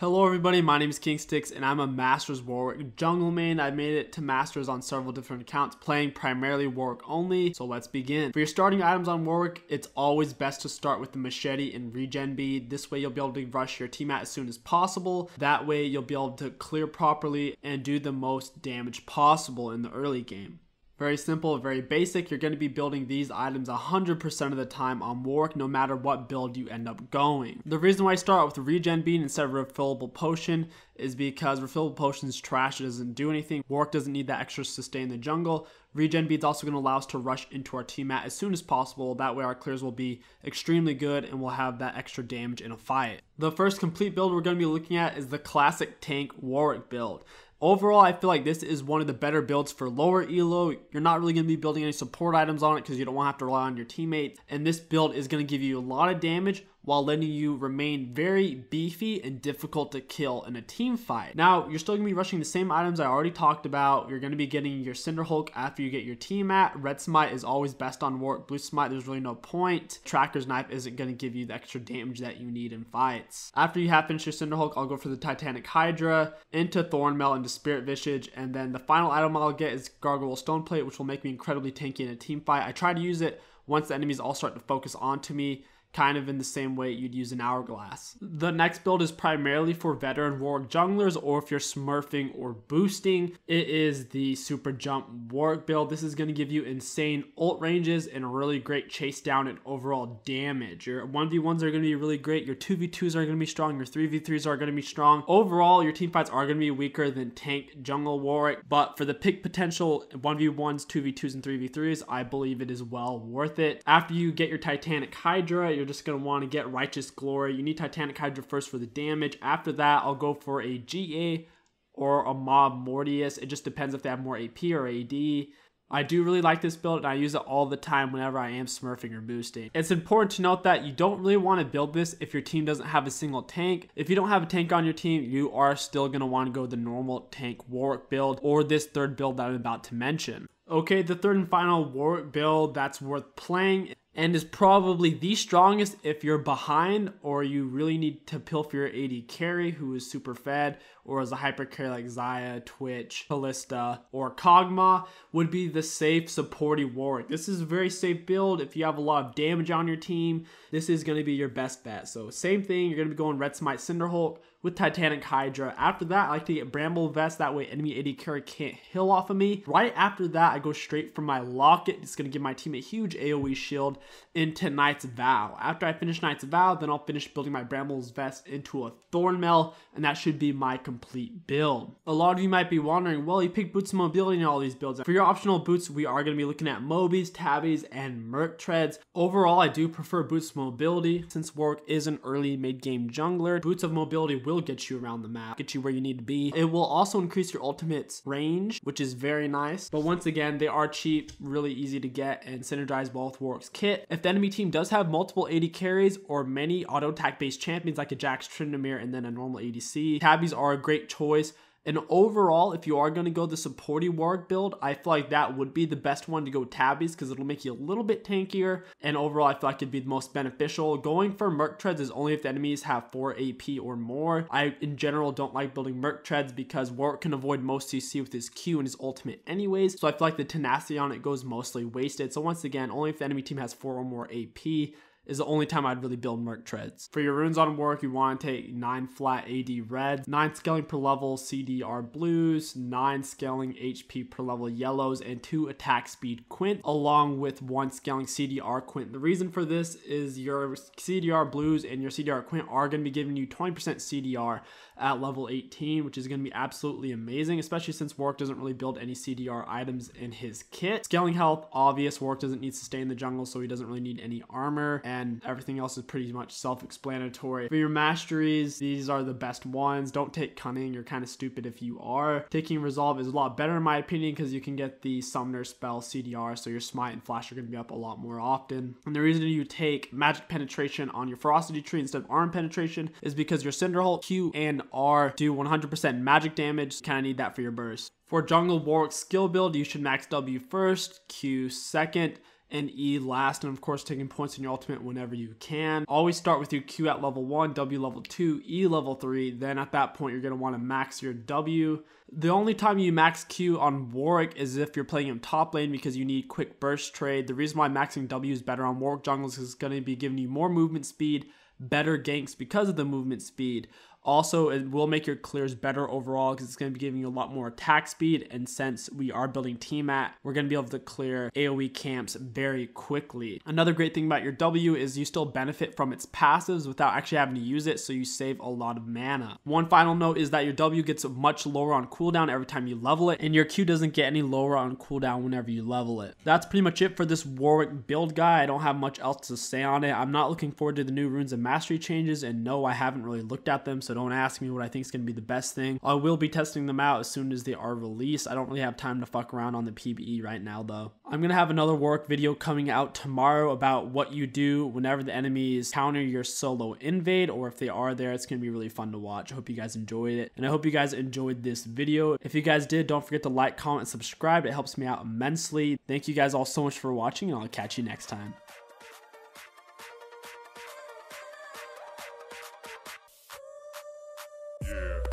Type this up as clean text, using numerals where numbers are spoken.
Hello everybody, my name is KingStix and I'm a Masters Warwick Jungle main. I made it to Masters on several different accounts, playing primarily Warwick only, so let's begin. For your starting items on Warwick, it's always best to start with the machete and regen bead. This way you'll be able to rush your teammate as soon as possible. That way you'll be able to clear properly and do the most damage possible in the early game. Very simple, very basic. You're going to be building these items 100% of the time on Warwick, no matter what build you end up going. The reason why I start with the regen bead instead of refillable potion is because refillable potion is trash. It doesn't do anything. Warwick doesn't need that extra sustain in the jungle. Regen bead's also going to allow us to rush into our teammate as soon as possible. That way our clears will be extremely good and we'll have that extra damage in a fight. The first complete build we're going to be looking at is the classic tank Warwick build. Overall, I feel like this is one of the better builds for lower elo. You're not really going to be building any support items on it because you don't want to have to rely on your teammates. And this build is going to give you a lot of damage while letting you remain very beefy and difficult to kill in a team fight. Now, you're still going to be rushing the same items I already talked about. You're going to be getting your Cinderhulk after you get your team at. Red Smite is always best on Warwick. Blue Smite, there's really no point. Tracker's Knife isn't going to give you the extra damage that you need in fights. After you have finished your Cinderhulk, I'll go for the Titanic Hydra, into Thornmail, into Spirit Visage, and then the final item I'll get is Gargoyle Stoneplate, which will make me incredibly tanky in a team fight. I try to use it once the enemies all start to focus onto me, kind of in the same way you'd use an hourglass. The next build is primarily for veteran Warwick junglers, or if you're smurfing or boosting. It is the super jump Warwick build. This is going to give you insane ult ranges and a really great chase down and overall damage. Your 1v1s are going to be really great. Your 2v2s are going to be strong. Your 3v3s are going to be strong. Overall, your team fights are going to be weaker than tank jungle Warwick, but for the pick potential 1v1s, 2v2s, and 3v3s, I believe it is well worth it. After you get your Titanic Hydra, you're just going to want to get Righteous Glory. You need Titanic Hydra first for the damage. After that, I'll go for a GA or a Mob Mortius. It just depends if they have more AP or AD. I do really like this build and I use it all the time whenever I am smurfing or boosting. It's important to note that you don't really want to build this if your team doesn't have a single tank. If you don't have a tank on your team, you are still going to want to go the normal tank Warwick build or this third build that I'm about to mention. Okay, the third and final Warwick build that's worth playing and is probably the strongest if you're behind or you really need to pilfer your AD carry who is super fed, or as a hyper carry like Xayah, Twitch, Kalista, or 𝐂𝐨𝐦𝐢𝐧𝐠 would be the safe supporty Warwick. This is a very safe build. If you have a lot of damage on your team, this is going to be your best bet. So same thing, you're going to be going Red Smite Cinderhulk with Titanic Hydra. After that, I like to get Bramble Vest. That way enemy AD carry can't heal off of me. Right after that, I go straight for my Locket. It's going to give my team a huge AoE shield into Knight's Vow. After I finish Knight's Vow, then I'll finish building my Bramble's Vest into a Thornmail, and that should be my complete build. A lot of you might be wondering, well, you picked boots of mobility in all these builds. For your optional boots, we are going to be looking at Mobies, Tabbies, and Merc Treads. Overall, I do prefer boots of mobility. Since Warwick is an early mid-game jungler, boots of mobility will get you around the map, get you where you need to be. It will also increase your ultimate's range, which is very nice. But once again, they are cheap, really easy to get, and synergize well with Warwick's kit. If the enemy team does have multiple AD carries or many auto attack based champions like a Jax Tryndamere and then a normal ADC, Tabbies are a great choice. And overall, if you are going to go the supporty Warwick build, I feel like that would be the best one to go Tabbies because it'll make you a little bit tankier. And overall, I feel like it'd be the most beneficial. Going for Merc Treads is only if the enemies have 4 AP or more. I, in general, don't like building Merc Treads because Warwick can avoid most CC with his Q and his ultimate anyways. So I feel like the tenacity on it goes mostly wasted. So once again, only if the enemy team has 4 or more AP is the only time I'd really build Merc Treads. For your runes on Warwick, you want to take 9 flat AD reds, 9 scaling per level CDR blues, 9 scaling HP per level yellows, and 2 attack speed quint, along with 1 scaling CDR quint. The reason for this is your CDR blues and your CDR quint are going to be giving you 20% CDR at level 18, which is going to be absolutely amazing, especially since Warwick doesn't really build any CDR items in his kit. Scaling health, obvious. Warwick doesn't need sustain in the jungle, so he doesn't really need any armor, and everything else is pretty much self-explanatory. For your masteries, these are the best ones. Don't take cunning. You're kind of stupid if you are. Taking resolve is a lot better in my opinion because you can get the summoner spell CDR, so your smite and flash are going to be up a lot more often. And the reason you take magic penetration on your ferocity tree instead of arm penetration is because your Cinderhulk, Q, and R do 100% magic damage. Kind of need that for your burst. For jungle Warwick skill build, you should max W first, Q second, and E last, and of course taking points in your ultimate whenever you can. Always start with your Q at level 1, W level 2, E level 3, then at that point you're going to want to max your W. The only time you max Q on Warwick is if you're playing him top lane because you need quick burst trade. The reason why maxing W is better on Warwick jungles is it's going to be giving you more movement speed, better ganks because of the movement speed. Also, it will make your clears better overall because it's going to be giving you a lot more attack speed, and since we are building team at, we're going to be able to clear AoE camps very quickly. Another great thing about your W is you still benefit from its passives without actually having to use it, so you save a lot of mana. One final note is that your W gets much lower on cooldown every time you level it, and your Q doesn't get any lower on cooldown whenever you level it. That's pretty much it for this Warwick build guy. I don't have much else to say on it. I'm not looking forward to the new runes and mastery changes, and no, I haven't really looked at them, so don't ask me what I think is going to be the best thing. I will be testing them out as soon as they are released. I don't really have time to fuck around on the PvE right now though. I'm going to have another Warwick video coming out tomorrow about what you do whenever the enemies counter your solo invade, or if they are there. It's going to be really fun to watch. I hope you guys enjoyed it, and I hope you guys enjoyed this video. If you guys did, don't forget to like, comment, and subscribe. It helps me out immensely. Thank you guys all so much for watching, and I'll catch you next time. Yeah.